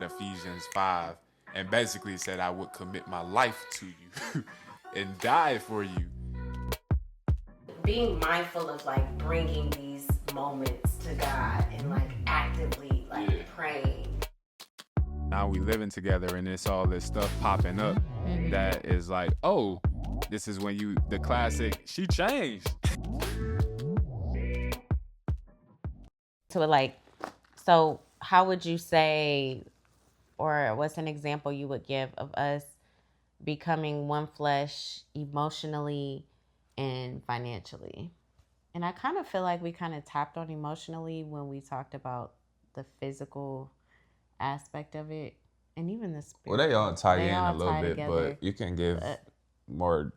Ephesians 5 and basically said I would commit my life to you and die for you. Being mindful of like bringing these moments to God and like actively like praying. Now we living together and it's all this stuff popping up that is like, oh, this is when the classic, she changed. To like, so how would you say, or what's an example you would give of us becoming one flesh emotionally and financially? And I kind of feel like we kind of tapped on emotionally when we talked about the physical aspect of it, and even the spirit. Well, they all tie They in all a little tie bit, together. but you can give But more,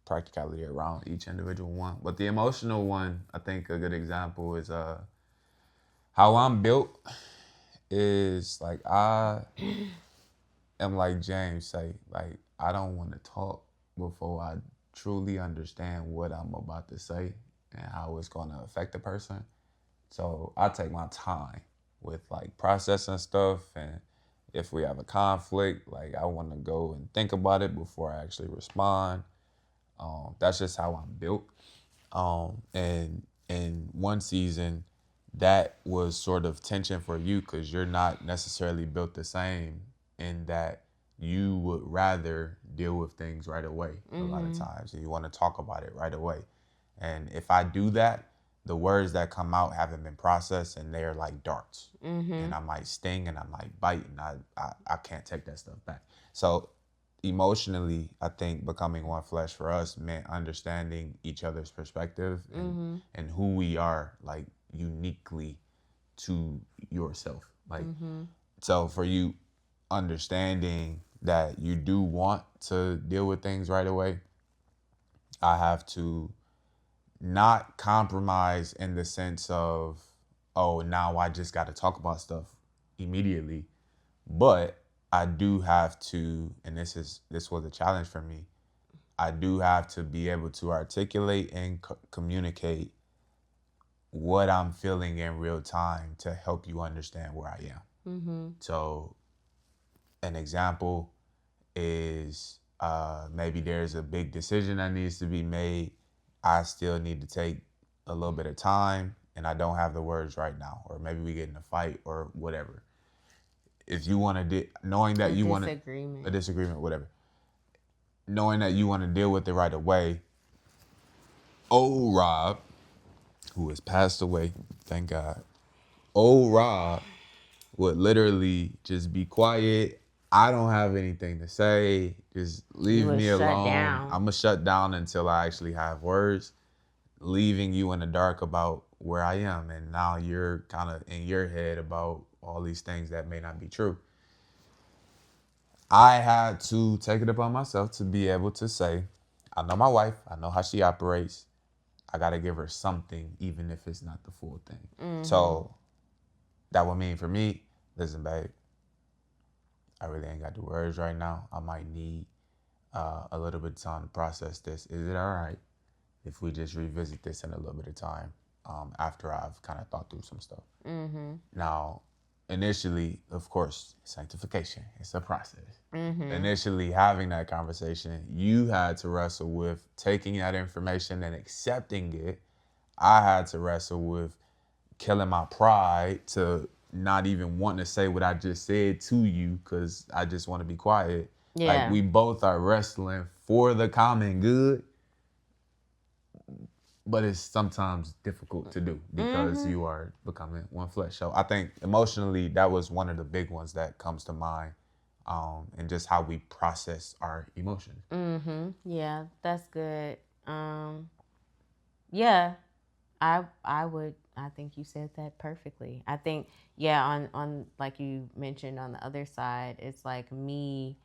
practicality around each individual one. But the emotional one, I think a good example is how I'm built is like I am like James say, like I don't want to talk before I truly understand what I'm about to say and how it's going to affect the person. So I take my time with like processing stuff, and if we have a conflict, like I want to go and think about it before I actually respond. That's just how I'm built. And in one season, that was sort of tension for you because you're not necessarily built the same in that you would rather deal with things right away a lot of times. And you want to talk about it right away. And if I do that, the words that come out haven't been processed and they're like darts. And I might sting and I might bite and I can't take that stuff back. So emotionally, I think becoming one flesh for us meant understanding each other's perspective and who we are like uniquely to yourself. Like, so for you, understanding that you do want to deal with things right away, I have to not compromise in the sense of, oh, now I just got to talk about stuff immediately. But I do have to, and this was a challenge for me. I do have to be able to articulate and communicate what I'm feeling in real time to help you understand where I am. So an example is maybe there's a big decision that needs to be made. I still need to take a little bit of time and I don't have the words right now, or maybe we get in a fight or whatever. If you want to, knowing that you want a disagreement, whatever, knowing that you want to deal with it right away. Old Rob, who has passed away, thank God. Old Rob would literally just be quiet. I don't have anything to say. Just leave me alone. I'm going to shut down until I actually have words, leaving you in the dark about where I am. And now you're kind of in your head about all these things that may not be true. I had to take it upon myself to be able to say, I know my wife. I know how she operates. I got to give her something, even if it's not the full thing. So that would mean for me, listen, babe, I really ain't got the words right now. I might need a little bit of time to process this. Is it all right if we just revisit this in a little bit of time after I've kind of thought through some stuff? Now, initially, of course, sanctification, it's a process. Initially having that conversation, you had to wrestle with taking that information and accepting it. I had to wrestle with killing my pride to not even want to say what I just said to you because I just want to be quiet. Yeah. Like we both are wrestling for the common good, but it's sometimes difficult to do because you are becoming one flesh. So I think emotionally, that was one of the big ones that comes to mind, and just how we process our emotions. Yeah, that's good. Yeah, I think you said that perfectly. I think, yeah, on like you mentioned on the other side, it's like me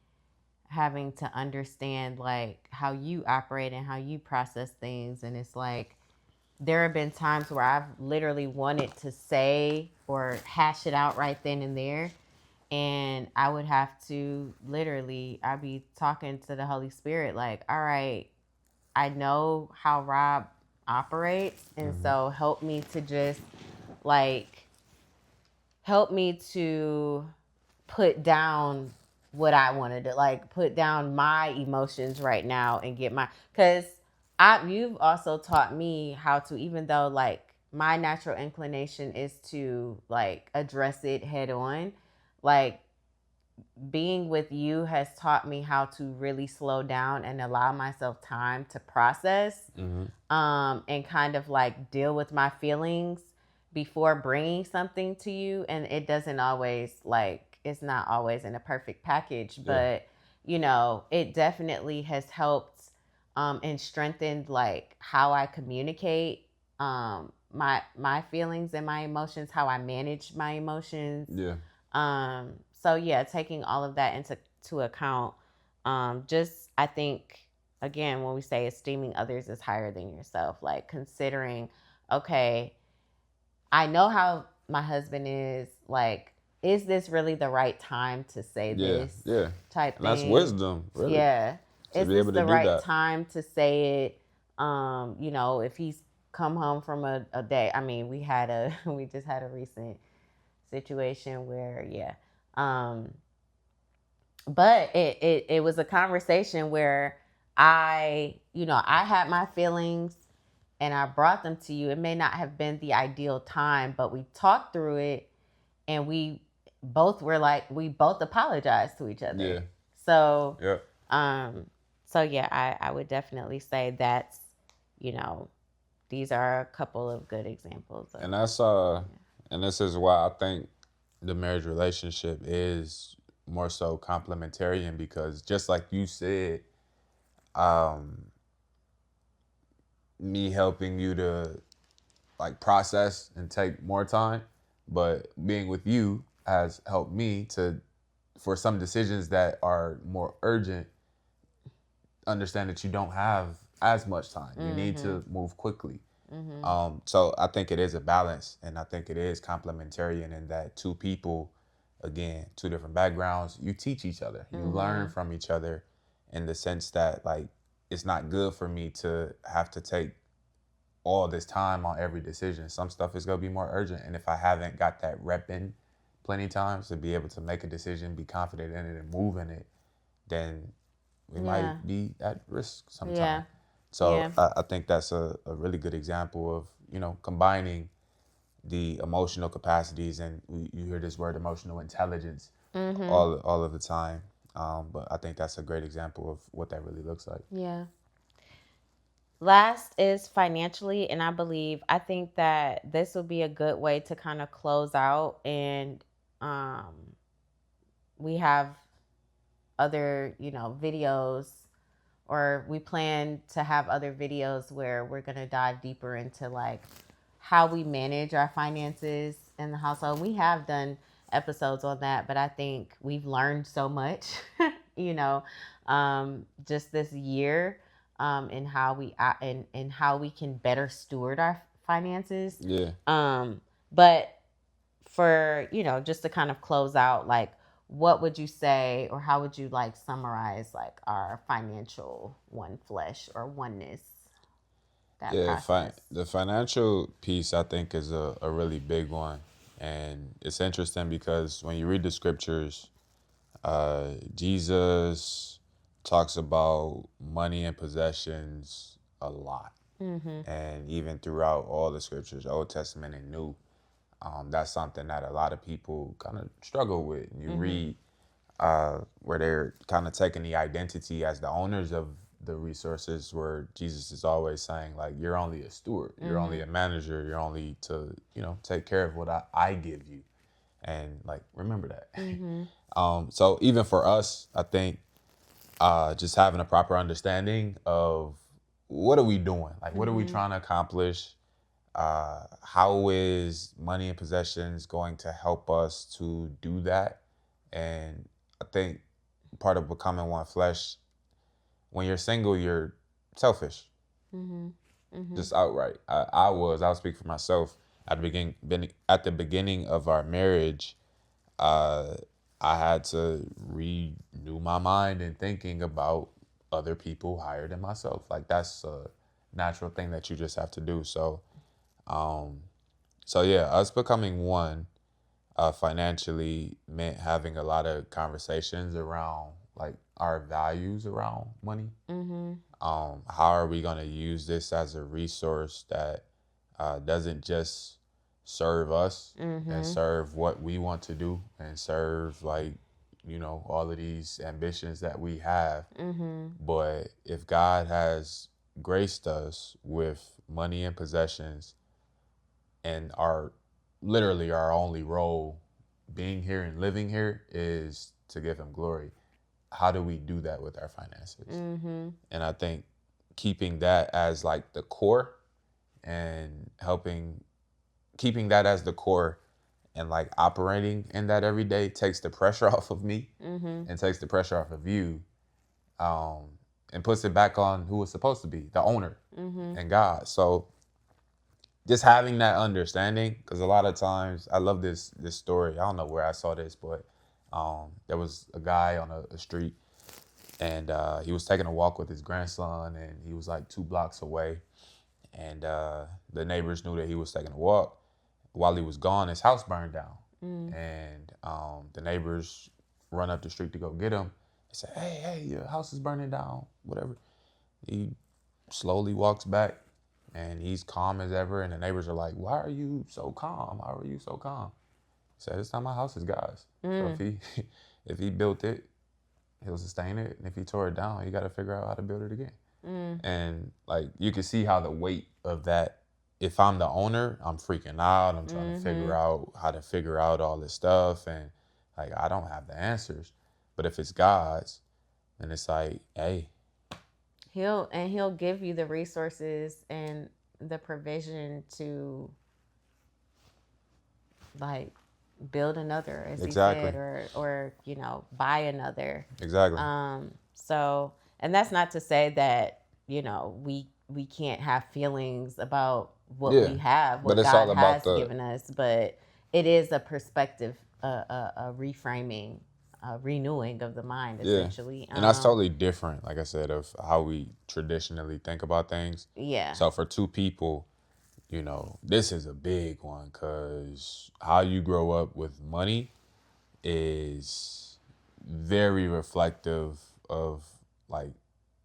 having to understand like how you operate and how you process things. And it's like there have been times where I've literally wanted to say or hash it out right then and there. And I would have to literally, I'd be talking to the Holy Spirit like, all right, I know how Rob operates. And so help me to just like, help me to put down what I wanted to, like, put down my emotions right now and get because you've also taught me how to, even though like my natural inclination is to like address it head on, like being with you has taught me how to really slow down and allow myself time to process, and kind of like deal with my feelings before bringing something to you. And it doesn't always, like, it's not always in a perfect package, but you know, it definitely has helped, and strengthened like how I communicate, my feelings and my emotions, how I manage my emotions. So yeah, taking all of that into account, just I think, again, when we say esteeming others is higher than yourself, like considering, okay, I know how my husband is, like, is this really the right time to say this type and thing? that's wisdom, really. Yeah. To Is be this able to the do right that. time to say it? You know, if he's come home from a day, I mean, we just had a recent situation where, but it was a conversation where I had my feelings and I brought them to you. It may not have been the ideal time, but we talked through it, and we both apologized to each other. Yeah. So, Yeah. so yeah, I would definitely say that's, these are a couple of good examples. And that's and this is why I think the marriage relationship is more so complementarian, because just like you said, me helping you to like process and take more time, but being with you has helped me to, for some decisions that are more urgent, understand that you don't have as much time. You need to move quickly. So I think it is a balance, and I think it is complementarian in that two people, again, two different backgrounds, you teach each other. You learn from each other, in the sense that, like, it's not good for me to have to take all this time on every decision. Some stuff is going to be more urgent, and if I haven't got that rep in plenty times to be able to make a decision, be confident in it, and move in it, then we might be at risk sometimes. Yeah. So I think that's a really good example of, combining the emotional capacities, and you hear this word emotional intelligence all of the time. But I think that's a great example of what that really looks like. Yeah. Last is financially, and I think that this will be a good way to kind of close out, and we have other, videos, or we plan to have other videos where we're going to dive deeper into like how we manage our finances in the household. We have done episodes on that, but I think we've learned so much, just this year, in how we can better steward our finances. Yeah. But for, just to kind of close out, like, what would you say, or how would you like summarize like our financial one flesh or oneness? The financial piece, I think, is a really big one. And it's interesting because when you read the scriptures, Jesus talks about money and possessions a lot. And even throughout all the scriptures, Old Testament and New, that's something that a lot of people kind of struggle with. You read where they're kind of taking the identity as the owners of the resources, where Jesus is always saying, like, you're only a steward, you're only a manager, you're only to, take care of what I give you. And like, remember that. So even for us, I think just having a proper understanding of what are we doing? Like, what are we trying to accomplish? How is money and possessions going to help us to do that? And I think part of becoming one flesh, when you're single, you're selfish. Just outright. I'll speak for myself. At the beginning of our marriage, I had to renew my mind and thinking about other people higher than myself. Like, that's a natural thing that you just have to do. So, yeah, us becoming one, financially meant having a lot of conversations around like our values around money. Mm-hmm. How are we going to use this as a resource that doesn't just serve us and Mm-hmm. serve what we want to do and serve like, all of these ambitions that we have. Mm-hmm. But if God has graced us with money and possessions, and literally our only role being here and living here is to give him glory, how do we do that with our finances? Mm-hmm. And I think keeping that as like the core and keeping that as the core and like operating in that every day takes the pressure off of me Mm-hmm. and takes the pressure off of you, and puts it back on who it's supposed to be, the owner Mm-hmm. and God. So just having that understanding, because a lot of times I love this story. I don't know where I saw this, but there was a guy on a street, and he was taking a walk with his grandson, and he was like 2 blocks away, and the neighbors knew that he was taking a walk. While he was gone, his house burned down, and the neighbors run up the street to go get him. They say, hey, your house is burning down, whatever. He slowly walks back, and he's calm as ever, and the neighbors are like, why are you so calm? Why are you so calm? He said, this time my house is God's. So if he built it, he'll sustain it. And if he tore it down, you got to figure out how to build it again. And like, you can see how the weight of that, if I'm the owner, I'm freaking out. I'm trying to figure out how to figure out all this stuff. And like, I don't have the answers. But if it's God's, then it's like, hey. He'll give you the resources and the provision to like build another, as Exactly. he said, or buy another. Exactly. So, and that's not to say that we can't have feelings about what we have, what but it's God all about has given us, but it is a perspective, a reframing, a renewing of the mind, essentially. And that's totally different, like I said, of how we traditionally think about things. Yeah. So for 2 people, this is a big one, because how you grow up with money is very reflective of like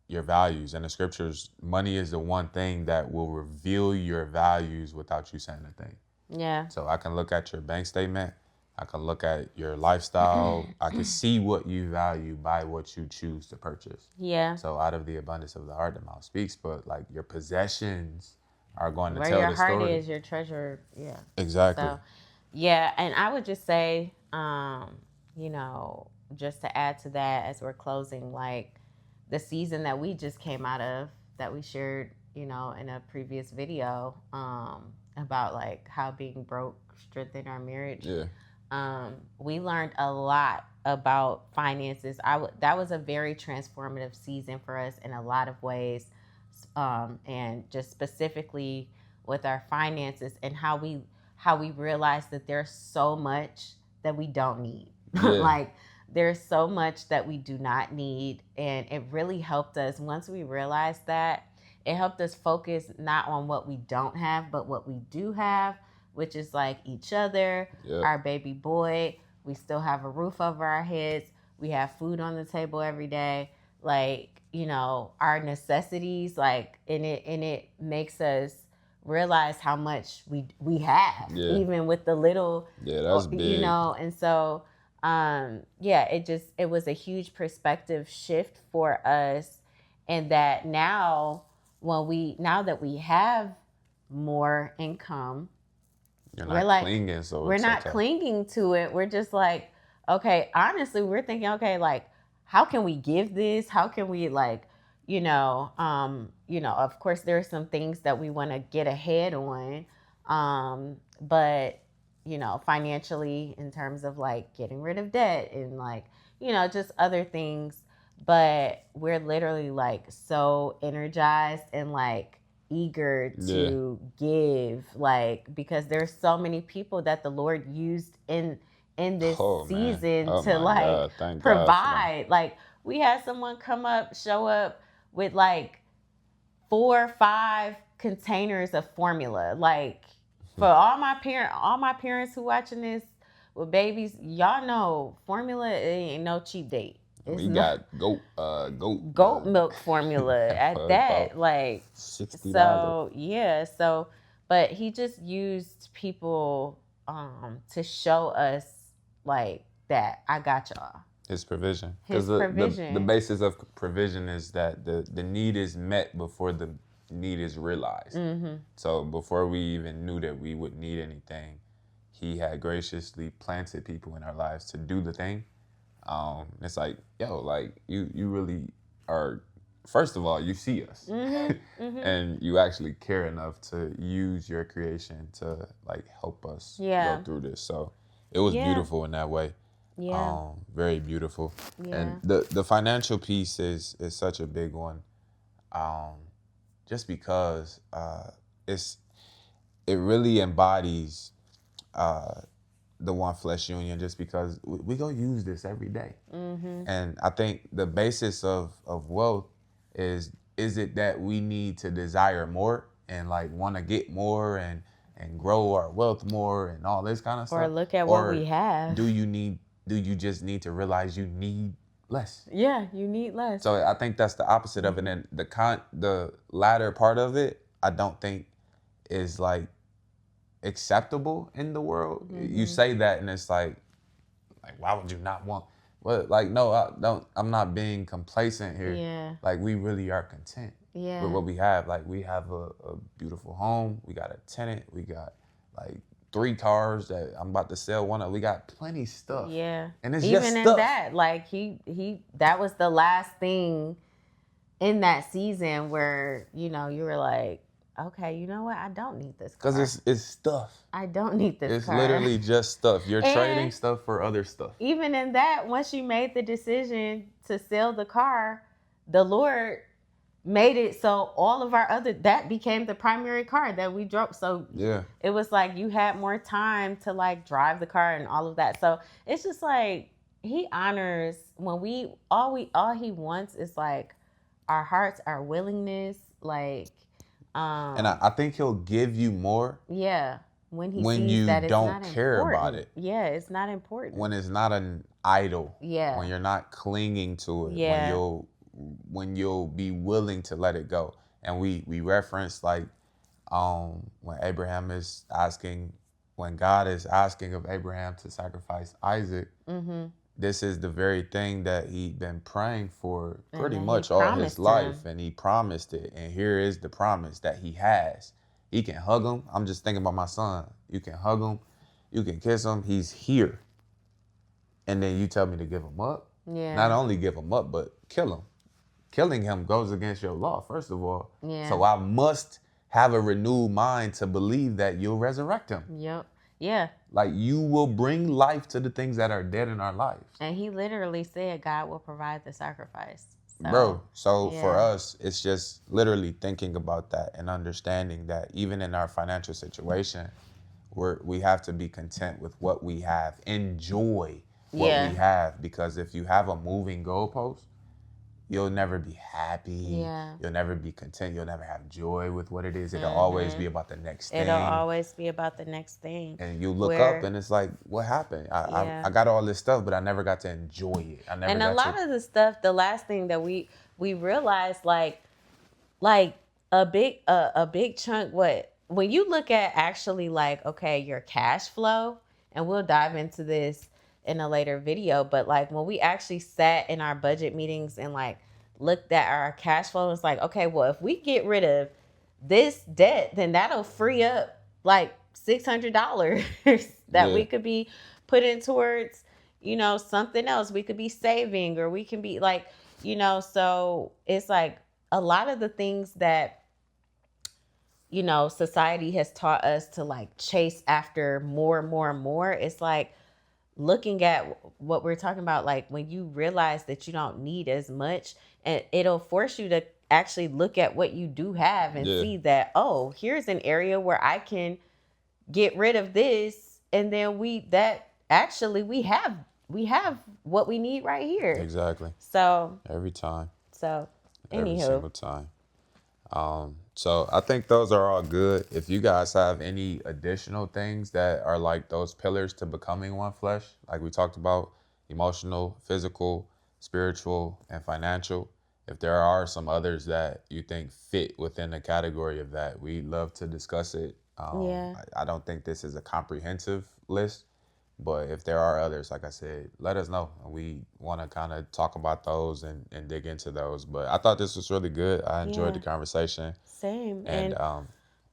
your values. In the scriptures, money is the one thing that will reveal your values without you saying a thing. Yeah. So I can look at your bank statement, I can look at your lifestyle, I can see what you value by what you choose to purchase. Yeah. So out of the abundance of the heart, the mouth speaks. But like, your possessions are going to Where tell your the story. heart is, your treasure. Yeah. Exactly. So, yeah, and I would just say, just to add to that as we're closing, like the season that we just came out of, that we shared, in a previous video, about like how being broke strengthened our marriage. Yeah. We learned a lot about finances. That was a very transformative season for us in a lot of ways, and just specifically with our finances and how we realized that there's so much that we don't need. Yeah. Like, there's so much that we do not need, and it really helped us. Once we realized that, it helped us focus not on what we don't have, but what we do have, which is like each other, our baby boy. We still have a roof over our heads. We have food on the table every day. Like, our necessities, like, and it makes us realize how much we have, even with the little. Yeah, that's big. And so, it was a huge perspective shift for us, and that now that we have more income, we're not clinging. So we're not clinging to it. We're just like, okay, honestly, we're thinking, okay, like, how can we give this? How can we like, of course there are some things that we want to get ahead on. But, financially, in terms of like getting rid of debt and like, just other things. But we're literally like so energized and like eager to give, like, because there's so many people that the Lord used in this season to like provide. Like, we had someone show up with like 4 or 5 containers of formula. Like, for all my parents who watching this, with babies, y'all know formula it ain't no cheap date. It's We not got goat milk formula at for that. about Like, $60. so yeah, so but he just used people to show us like that I got y'all. His provision. His Because provision. the basis of provision is that the need is met before the need is realized. Mm-hmm. So before we even knew that we would need anything, he had graciously planted people in our lives to do the thing. It's like, yo, like you really are, first of all, you see us. Mm-hmm. Mm-hmm. And you actually care enough to use your creation to like help us Yeah. go through this. So it was beautiful in that way. Yeah. Very beautiful. Yeah. And the financial piece is such a big one. Just because it really embodies the one flesh union, just because we go use this every day. Mm-hmm. And I think the basis of wealth is it that we need to desire more and like want to get more and grow our wealth more and all this kind of stuff? Or look at what we have. Do you just need to realize you need less? Yeah, you need less. So I think that's the opposite of it. And the latter part of it, I don't think is like acceptable in the world. Mm-hmm. You say that and it's like why would you not want? Well, like, no, I'm not being complacent here. Yeah. Like, we really are content with what we have. Like, we have a beautiful home. We got a tenant. We got like 3 cars that I'm about to sell one of. We got plenty stuff. Yeah. And it's even just in stuff. that, like he that was the last thing in that season where, you know, you were like, okay, you know what? I don't need this car. Because it's stuff. I don't need this car. It's literally just stuff. You're And trading stuff for other stuff. Even in that, once you made the decision to sell the car, the Lord made it so all of our that became the primary car that we drove. So yeah, it was like you had more time to like drive the car and all of that. So it's just like he honors when all he wants is like our hearts, our willingness, like and I think he'll give you more. Yeah, when sees you that it's don't not care important. about it. Yeah, it's not important. When it's not an idol. Yeah. When you're not clinging to it. Yeah. When you'll be willing to let it go. And we reference like when God is asking of Abraham to sacrifice Isaac. Mm-hmm. This is the very thing that he'd been praying for pretty And much all his life. And he promised it. And here is the promise that he has. He can hug him. I'm just thinking about my son. You can hug him. You can kiss him. He's here. And then you tell me to give him up? Yeah. Not only give him up, but kill him. Killing him goes against your law, first of all. Yeah. So I must have a renewed mind to believe that you'll resurrect him. Yep. Yeah. Like, you will bring life to the things that are dead in our lives. And he literally said God will provide the sacrifice. So yeah. for us, it's just literally thinking about that and understanding that even in our financial situation, we have to be content with what we have. Enjoy what we have, because if you have a moving goalpost, you'll never be happy. Yeah. You'll never be content. You'll never have joy with what it is. It'll always be about the next thing. It'll always be about the next thing. And you look up and it's like, what happened? I got all this stuff, but I never got to enjoy it. And a lot of the stuff, the last thing that we realized, like a big chunk, when you look at actually like, okay, your cash flow, and we'll dive into this in a later video, but like when we actually sat in our budget meetings and like looked at our cash flow, it's like, okay, well, if we get rid of this debt, then that'll free up like $600 that we could be putting towards, you know, something else. We could be saving, or we can be like, you know, so it's like a lot of the things that, you know, society has taught us to like chase after more and more and more. It's like looking at what we're talking about, like when you realize that you don't need as much, and it'll force you to actually look at what you do have and see that, oh, here's an area where I can get rid of this, and then we have what we need right here. Exactly. So every time. So every anywho, single time. So I think those are all good. If you guys have any additional things that are like those pillars to becoming one flesh, like we talked about, emotional, physical, spiritual, and financial. If there are some others that you think fit within the category of that, we'd love to discuss it. Yeah. I don't think this is a comprehensive list, but if there are others, like I said, let us know. We want to kind of talk about those and dig into those. But I thought this was really good. I enjoyed Yeah. the conversation. Same. And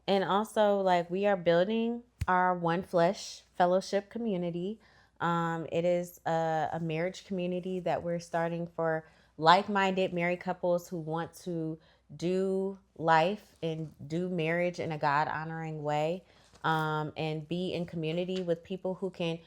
And also, like, we are building our One Flesh Fellowship community. It is a marriage community that we're starting for like-minded married couples who want to do life and do marriage in a God-honoring way, and be in community with people who can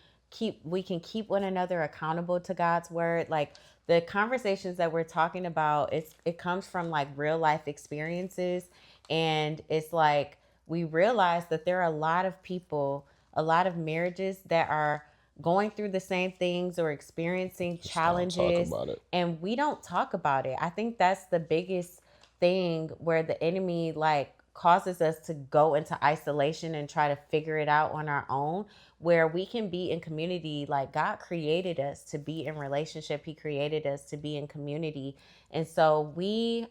we can keep one another accountable to God's word. Like, the conversations that we're talking about, it comes from like real life experiences, and it's like we realize that there are a lot of people, a lot of marriages that are going through the same things or experiencing just don't challenges, talk about it. and we don't talk about it. I think that's the biggest thing, where the enemy like causes us to go into isolation and try to figure it out on our own, where we can be in community. Like, God created us to be in relationship. He created us to be in community. And so he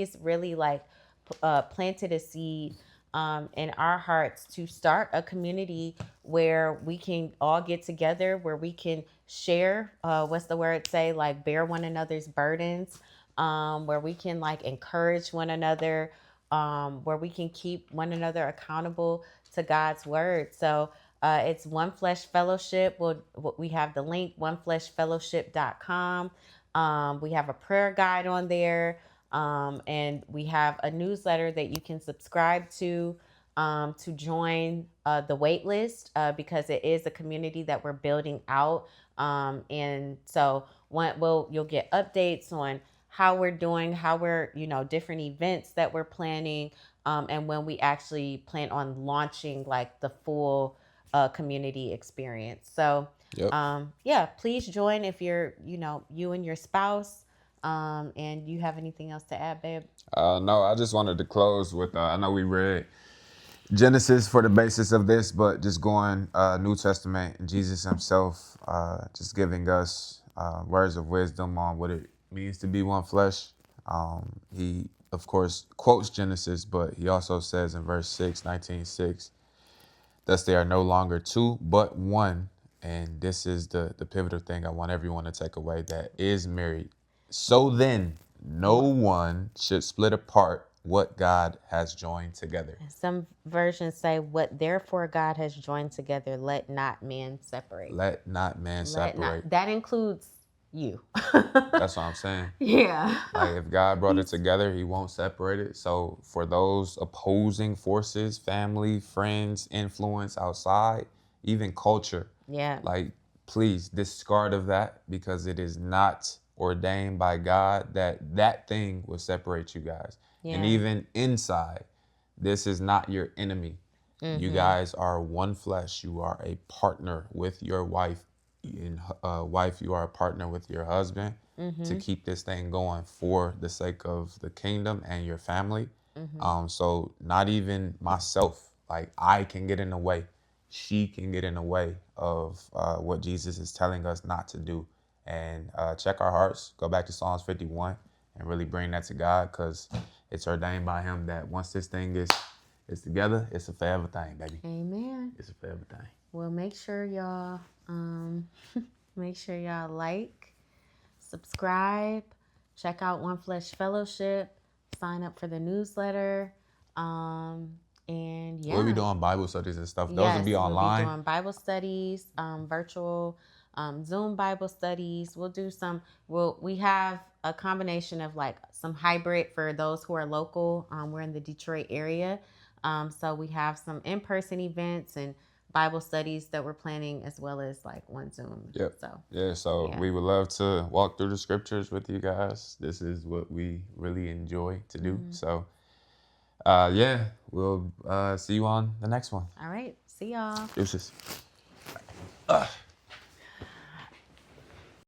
is really like planted a seed in our hearts to start a community where we can all get together, where we can share, what's the word say, like bear one another's burdens, where we can like encourage one another, where we can keep one another accountable to God's word. So it's One Flesh Fellowship. We have the link, onefleshfellowship.com. We have a prayer guide on there. And we have a newsletter that you can subscribe to join the wait list, because it is a community that we're building out. And so you'll get updates on how we're doing, how we're, different events that we're planning, and when we actually plan on launching like the full community experience. So Yep. yeah, please join if you're, you and your spouse. And you have anything else to add, babe? No, I just wanted to close with, I know we read Genesis for the basis of this, but just going New Testament, Jesus himself just giving us words of wisdom on what it means to be one flesh. He, of course, quotes Genesis, but he also says in verse 6, 19:6, thus they are no longer two, but one. And this is the pivotal thing I want everyone to take away that is married. So then, no one should split apart what God has joined together. Some versions say, what therefore God has joined together, let not man separate. Let not man separate. That includes you. That's what I'm saying. Yeah. Like, if God brought it together, he won't separate it. So for those opposing forces, family, friends, influence outside, even culture, Yeah. like, please discard of that, because it is not ordained by God that thing will separate you guys. Yeah. And even inside, this is not your enemy. Mm-hmm. You guys are one flesh. You are a partner with your wife. In wife, you are a partner with your husband to keep this thing going for the sake of the kingdom and your family. So not even myself, like, I can get in the way. She can get in the way of what Jesus is telling us not to do. And check our hearts. Go back to Psalms 51 and really bring that to God, because it's ordained by him that once this thing is together, it's a forever thing, baby. Amen. It's a forever thing. Well, make sure y'all like, subscribe, check out One Flesh Fellowship, sign up for the newsletter, and yeah. We'll be doing Bible studies and stuff. Those will be online. We'll be doing Bible studies, virtual Zoom Bible studies. We have a combination of like some hybrid for those who are local. We're in the Detroit area. So we have some in-person events and Bible studies that we're planning, as well as like one Zoom. Yep. So we would love to walk through the scriptures with you guys. This is what we really enjoy to do. So we'll see you on the next one. All right. See y'all. Deuces.